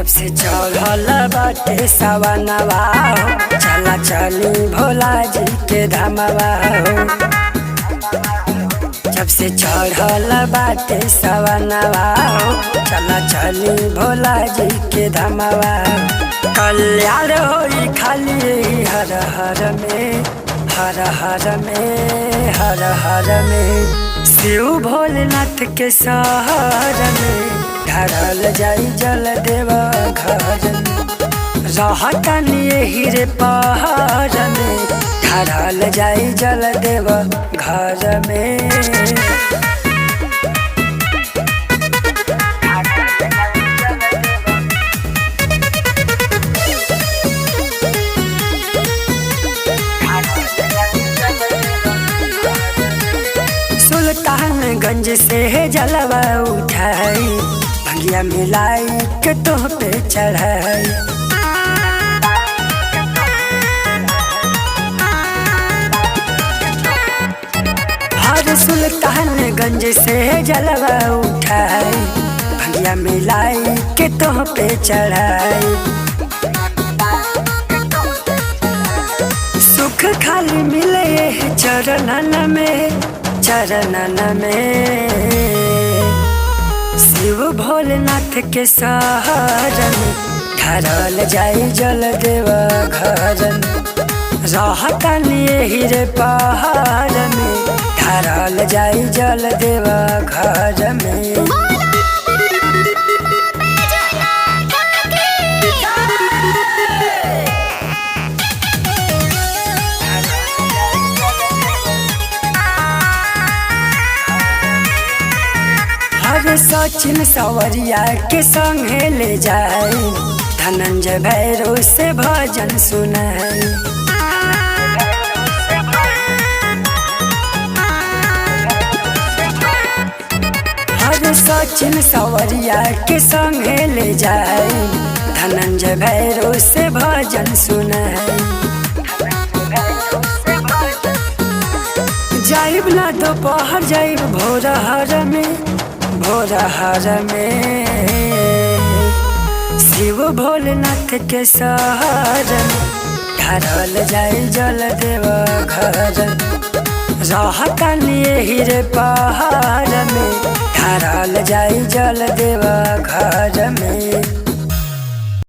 जब से चढ़ल बाटे सवनवा हो, चला चली भोला जी के धामवा हो। जब से चढ़ल बाटे सवनवा हो, चला चली भोला जी के धामवा हो। कल्याण होई खाली हर हर में, हर हर में, हर हर में। शिव भोलेनाथ के शहर में ढारल जाई जल देवा घर में। रहतनी एही रे पहाड़ में ढारल जाई जल देवा घर में। सुल्तानगंज से जलवा उठाई, भंगिया मिलाई के तोह पे चढ़ाई। हर सुल्तानगंज से जलवा उठाई, भंगिया मिलाई के तोह पे चढ़ाई। सुख खाली मिले चरणन में, चरणन में। शिव भोलेनाथ के शहर में ढारल जाई जल देवा घर में। रहतनी एही रे पहाड़ में ढारल जाई जल देवा घर में। हर सचिन सवरिया के संगे ले जाई, धनंजय भैरव से भजन सुनाई। हर सचिन सवरिया के संगे ले जाई, धनंजय भैरव से भजन सुनाई। जाइब ना दोपहर जाइब भोर हर में, भोर हर में। शिव भोलेनाथ के शहर में ढारल जाई जल देवा घर में। रहतनी एही रे पहाड़ में ढारल जाई जल देवा घर में।